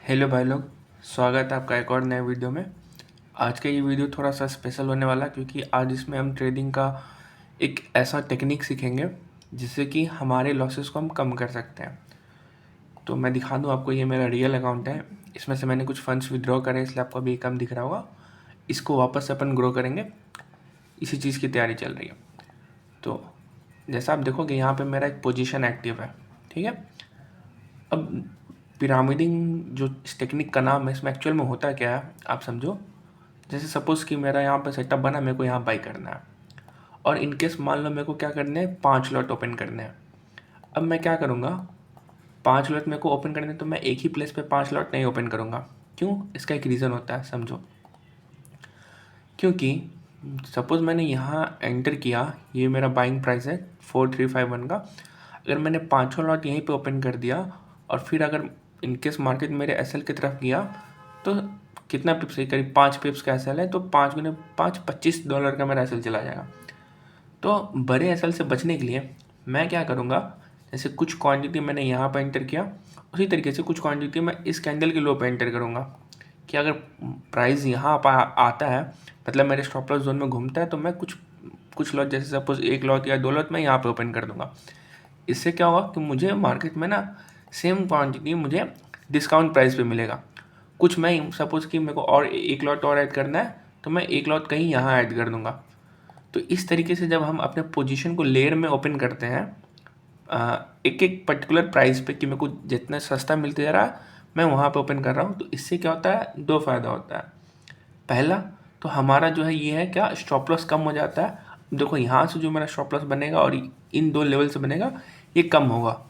Hello भाई लोग, स्वागत है आपका एक और नए वीडियो में। आज का ये वीडियो थोड़ा सा स्पेशल होने वाला है क्योंकि आज इसमें हम ट्रेडिंग का एक ऐसा टेक्निक सीखेंगे जिससे कि हमारे लॉसेस को हम कम कर सकते हैं। तो मैं दिखा दूँ आपको, ये मेरा रियल अकाउंट है। इसमें से मैंने कुछ फंड्स विड्रॉ करे, इसलिए आपको अभी कम दिख रहा होगा। इसको वापस से अपन ग्रो करेंगे, इसी चीज़ की तैयारी चल रही है। तो जैसा आप देखोगे यहाँ पे मेरा एक पोजीशन एक्टिव है, ठीक है। अब पिरामिडिंग जो इस टेक्निक का नाम है, इसमें एक्चुअल में होता क्या है आप समझो। जैसे सपोज़ कि मेरा यहाँ पे सेटअप बना, मेरे को यहाँ बाई करना है और इनकेस मान लो मेरे को क्या करने हैं, 5 लॉट ओपन करने हैं। अब मैं क्या करूँगा, 5 लॉट मेरे को ओपन करने हैं तो मैं एक ही प्लेस पे 5 लॉट नहीं ओपन करूँगा। क्यों? इसका एक रीज़न होता है, समझो। क्योंकि सपोज़ मैंने यहाँ एंटर किया, ये मेरा बाइंग प्राइस है 4351 का। अगर मैंने पाँचों लॉट यहीं पे ओपन कर दिया और फिर अगर इनकेस मार्केट मेरे एसएल की तरफ गया तो कितना पिप्स है, करीब 5 पिप्स का एसएल है, तो 5 गुने 5 $25 का मेरा एसएल चला जाएगा। तो बड़े एसएल से बचने के लिए मैं क्या करूँगा, जैसे कुछ क्वांटिटी मैंने यहाँ पर एंटर किया, उसी तरीके से कुछ क्वांटिटी मैं इस कैंडल के लो पे एंटर करूँगा कि अगर प्राइस यहाँ पर आता है, मतलब मेरे स्टॉप लॉस जोन में घूमता है, तो मैं कुछ लॉट, जैसे सपोज 1 लॉट या 2 लॉट मैं यहाँ पे ओपन कर दूँगा। इससे क्या होगा कि मुझे मार्केट में ना सेम क्वांटिटी मुझे डिस्काउंट प्राइस पे मिलेगा। कुछ मैं सपोज़ कि मेरे को और 1 लॉट और ऐड करना है, तो मैं 1 लॉट कहीं यहाँ ऐड कर दूँगा। तो इस तरीके से जब हम अपने पोजीशन को लेयर में ओपन करते हैं एक एक पर्टिकुलर प्राइस पे, कि मेरे को जितना सस्ता मिलते जा रहा है मैं वहाँ पे ओपन कर रहा हूँ, तो इससे क्या होता है, 2 फ़ायदा होता है। पहला तो हमारा जो है ये है क्या, स्टॉप लॉस कम हो जाता है। देखो यहाँ से जो मेरा स्टॉप लॉस बनेगा और इन 2 लेवल से बनेगा, ये कम होगा,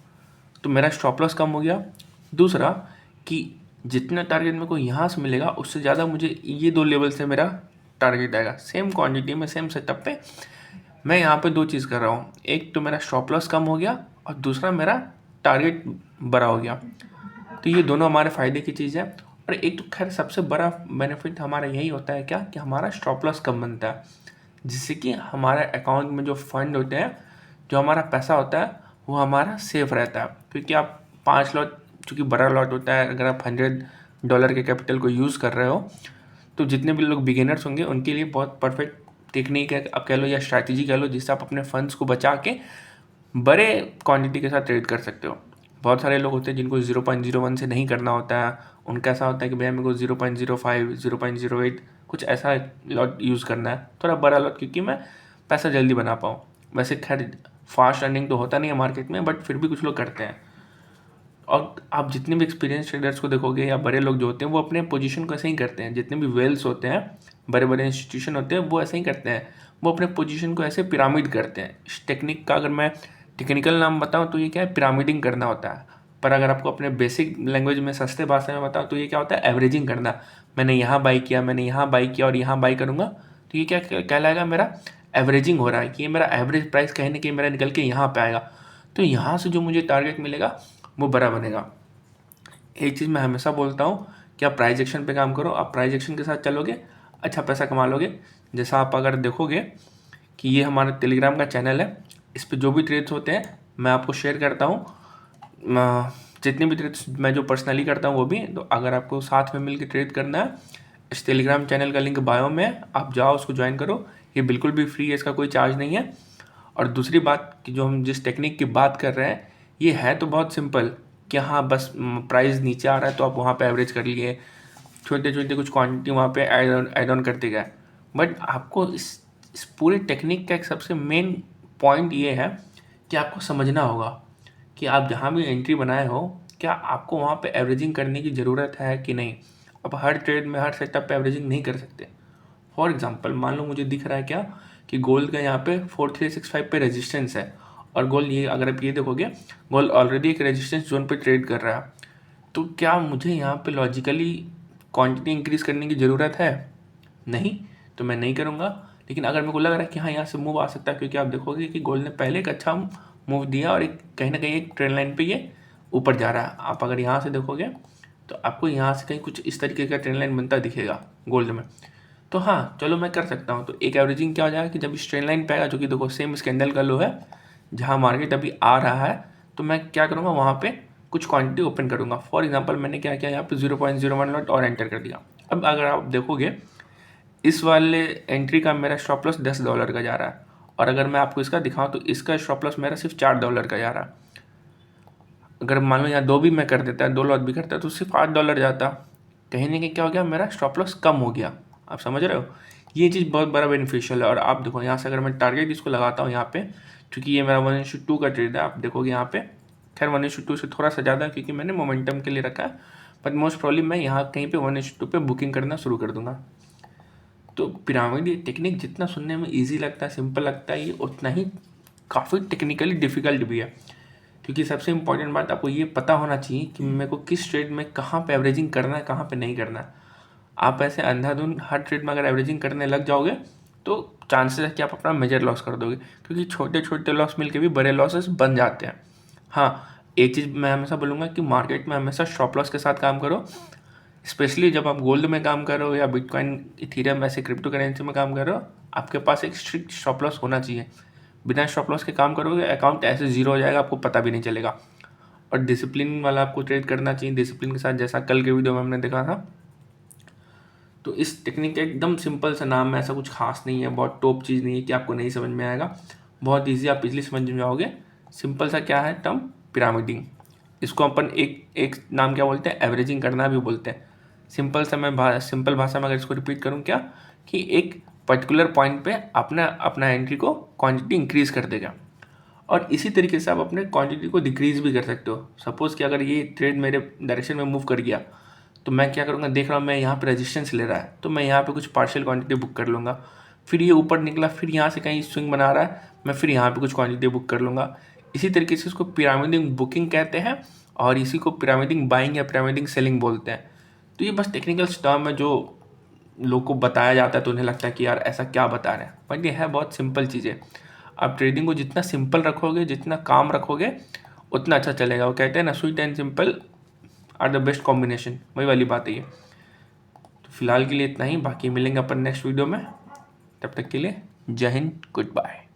तो मेरा स्टॉप लॉस कम हो गया। दूसरा कि जितना टारगेट मेरे को यहाँ से मिलेगा उससे ज़्यादा मुझे ये 2 लेवल से मेरा टारगेट आएगा। सेम क्वांटिटी में सेम सेटअप पे मैं यहाँ पे 2 चीज़ कर रहा हूँ, एक तो मेरा स्टॉप लॉस कम हो गया और दूसरा मेरा टारगेट बड़ा हो गया। तो ये दोनों हमारे फ़ायदे की चीज़ है। और एक तो खैर सबसे बड़ा बेनिफिट हमारा यही होता है क्या, कि हमारा स्टॉप लॉस कम बनता है, जिससे कि हमारे अकाउंट में जो फंड होते हैं, जो हमारा पैसा होता है, वो हमारा सेफ रहता है। क्योंकि आप 5 लॉट, चूँकि बड़ा लॉट होता है, अगर आप $100 के कैपिटल को यूज़ कर रहे हो, तो जितने भी लोग बिगिनर्स होंगे उनके लिए बहुत परफेक्ट टेक्निक है, आप कह लो या स्ट्रैटेजी कह लो, जिससे आप अपने फंड्स को बचा के बड़े क्वांटिटी के साथ ट्रेड कर सकते हो। बहुत सारे लोग होते हैं जिनको 0.01 से नहीं करना होता है, उनका ऐसा होता है कि भैया मेरे को 0.05 0.08 कुछ ऐसा लॉट यूज़ करना है, थोड़ा बड़ा लॉट, क्योंकि मैं पैसा जल्दी बना पाऊँ। वैसे खैर फास्ट अर्निंग तो होता नहीं है मार्केट में, बट फिर भी कुछ लोग करते हैं। और आप जितने भी एक्सपीरियंस ट्रेडर्स को देखोगे या बड़े लोग जो होते हैं, वो अपने पोजीशन को ऐसे ही करते हैं। जितने भी वेल्स होते हैं, बड़े बड़े इंस्टीट्यूशन होते हैं, वो ऐसे ही करते हैं। वो अपने पोजीशन को ऐसे पिरामिड करते हैं। इस टेक्निक का अगर मैं टेक्निकल नाम बताऊं तो ये क्या है, पिरामिडिंग करना होता है। पर अगर आपको अपने बेसिक लैंग्वेज में, सस्ते भाषा में बताऊं, तो ये क्या होता है, एवरेजिंग करना। मैंने यहाँ बाई किया, मैंने यहाँ बाई किया और यहाँ बाई करूँगा, तो ये क्या कहलाएगा, मेरा एवरेजिंग हो रहा है, कि ये मेरा एवरेज प्राइस कहीं ना कहीं मेरा निकल के यहाँ पे आएगा। तो यहाँ से जो मुझे टारगेट मिलेगा वो बड़ा बनेगा। एक चीज़ मैं हमेशा बोलता हूँ कि आप प्राइस एक्शन पे काम करो। आप प्राइस एक्शन के साथ चलोगे, अच्छा पैसा कमा लोगे। जैसा आप अगर देखोगे कि ये हमारा टेलीग्राम का चैनल है, इस पर जो भी ट्रेड्स होते हैं मैं आपको शेयर करता हूँ। जितने भी ट्रेड्स मैं जो पर्सनली करता हूँ वो भी, तो अगर आपको साथ में मिल के ट्रेड करना है, इस टेलीग्राम चैनल का लिंक बायो में है, आप जाओ उसको ज्वाइन करो। ये बिल्कुल भी फ्री है, इसका कोई चार्ज नहीं है। और दूसरी बात कि जो हम जिस टेक्निक की बात कर रहे हैं, ये है तो बहुत सिंपल, कि हाँ बस प्राइस नीचे आ रहा है तो आप वहाँ पे एवरेज कर लिए, छोटे छोटे कुछ क्वांटिटी वहाँ पे ऐड ऑन करते गए। बट आपको इस पूरे टेक्निक का एक सबसे मेन पॉइंट ये है कि आपको समझना होगा कि आप जहाँ भी एंट्री बनाए हो, क्या आपको वहाँ पे एवरेजिंग करने की ज़रूरत है कि नहीं। आप हर ट्रेड में, हर सेटअप पे एवरेजिंग नहीं कर सकते। फॉर एग्जांपल मान लो मुझे दिख रहा है क्या, कि गोल्ड का यहाँ पे 4365 पे रेजिस्टेंस है, और गोल्ड, ये अगर आप ये देखोगे, गोल्ड ऑलरेडी एक रेजिस्टेंस जोन पे ट्रेड कर रहा है। तो क्या मुझे यहाँ पे लॉजिकली क्वांटिटी इंक्रीज़ करने की ज़रूरत है? नहीं, तो मैं नहीं करूँगा। लेकिन अगर मेरे को लग रहा है कि हाँ यहाँ से मूव आ सकता है, क्योंकि आप देखोगे कि गोल्ड ने पहले एक अच्छा मूव दिया और एक कहीं ना कहीं एक ट्रेंड लाइन पे ये ऊपर जा रहा है। आप अगर यहाँ से देखोगे तो आपको यहाँ से कहीं कुछ इस तरीके का ट्रेंड लाइन बनता दिखेगा गोल्ड में। तो हाँ चलो मैं कर सकता हूँ। तो एक एवरेजिंग क्या हो जाएगा कि जब इस ट्रेंड लाइन पे आएगा, जो कि देखो सेम इस कैंडल का लो है, जहाँ मार्केट अभी आ रहा है, तो मैं क्या करूँगा, वहाँ पे कुछ क्वांटिटी ओपन करूँगा। फॉर एग्जांपल मैंने क्या किया, यहाँ पे 0.01 लॉट और एंटर कर दिया। अब अगर आप देखोगे इस वाले एंट्री का मेरा स्टॉप लॉस $10 का जा रहा है, और अगर मैं आपको इसका दिखाऊँ तो इसका स्टॉप लॉस मेरा सिर्फ $4 का जा रहा है। अगर मान लो यहाँ 2 भी मैं कर देता, 2 लॉट भी करता तो सिर्फ $8 जाता। कहीं ना कहीं क्या हो गया, मेरा स्टॉप लॉस कम हो गया। आप समझ रहे हो, ये चीज़ बहुत बड़ा बेनिफिशियल है। और आप देखो यहाँ से अगर मैं टारगेट इसको लगाता हूँ यहाँ पे, क्योंकि ये मेरा 1:2 का ट्रेड है, आप देखोगे यहाँ पे, खैर 1:2 से थोड़ा सा ज़्यादा क्योंकि मैंने मोमेंटम के लिए रखा है, बट मोस्ट प्रॉब्लम मैं यहाँ कहीं पे 1:2 पे बुकिंग करना शुरू कर दूंगा। तो पिरामिड टेक्निक जितना सुनने में ईजी लगता है, सिंपल लगता है, ये उतना ही काफ़ी टेक्निकली डिफ़िकल्ट भी है। क्योंकि सबसे इम्पॉर्टेंट बात आपको ये पता होना चाहिए कि मेरे को किस ट्रेड में कहाँ पे एवरेजिंग करना है, कहाँ पे नहीं करना है। आप ऐसे अंधाधुंध हर ट्रेड में अगर एवरेजिंग करने लग जाओगे तो चांसेस है कि आप अपना मेजर लॉस कर दोगे, क्योंकि छोटे छोटे लॉस मिलके भी बड़े लॉसेस बन जाते हैं। हाँ, एक चीज़ मैं हमेशा बोलूँगा कि मार्केट में हमेशा स्टॉप लॉस के साथ काम करो, स्पेशली जब आप गोल्ड में काम कर रहे हो या बिटकॉइन, इथेरियम ऐसे क्रिप्टो करेंसी में काम कर रहे हो, आपके पास एक स्ट्रिक्ट स्टॉप लॉस होना चाहिए। बिना स्टॉप लॉस के काम करोगे अकाउंट ऐसे जीरो हो जाएगा, आपको पता भी नहीं चलेगा। और डिसिप्लिन वाला आपको ट्रेड करना चाहिए, डिसिप्लिन के साथ, जैसा कल के वीडियो में हमने देखा था। तो इस टेक्निक का एकदम सिंपल सा नाम है, ऐसा कुछ खास नहीं है, बहुत टॉप चीज़ नहीं है कि आपको नहीं समझ में आएगा, बहुत ईजी, आप इजली समझ में जाओगे। सिंपल सा क्या है टर्म, पिरामिडिंग। इसको अपन एक नाम क्या बोलते हैं, एवरेजिंग करना भी बोलते हैं। सिंपल सा मैं सिंपल भाषा में अगर इसको रिपीट करूँ क्या, कि एक पर्टिकुलर पॉइंट पे अपना एंट्री को क्वांटिटी इंक्रीज़ कर देगा, और इसी तरीके से आप अपने क्वांटिटी को डिक्रीज़ भी कर सकते हो। सपोज़ कि अगर ये ट्रेड मेरे डायरेक्शन में मूव कर गया तो मैं क्या करूँगा, देख रहा हूँ मैं यहाँ पे रेजिस्टेंस ले रहा है तो मैं यहाँ पे कुछ पार्शियल क्वांटिटी बुक कर लूँगा। फिर ये ऊपर निकला, फिर यहाँ से कहीं स्विंग बना रहा है, मैं फिर यहाँ पे कुछ क्वांटिटी बुक कर लूँगा। इसी तरीके से इसको पिरामिडिंग बुकिंग कहते हैं, और इसी को पिरामिडिंग बाइंग या पिरामिडिंग सेलिंग बोलते हैं। तो ये बस टेक्निकल टर्म है जो लोग को बताया जाता है तो उन्हें लगता है कि यार ऐसा क्या बता रहे हैं, बट ये है बहुत सिंपल चीज़ें। आप ट्रेडिंग को जितना सिंपल रखोगे, जितना काम रखोगे, उतना अच्छा चलेगा। वो कहते हैं ना, sweet and simple are the best combination, वही वाली बात है ये। तो फिलहाल के लिए इतना ही, बाकी मिलेंगे अपन नेक्स्ट वीडियो में। तब तक के लिए जय हिंद, गुड बाय।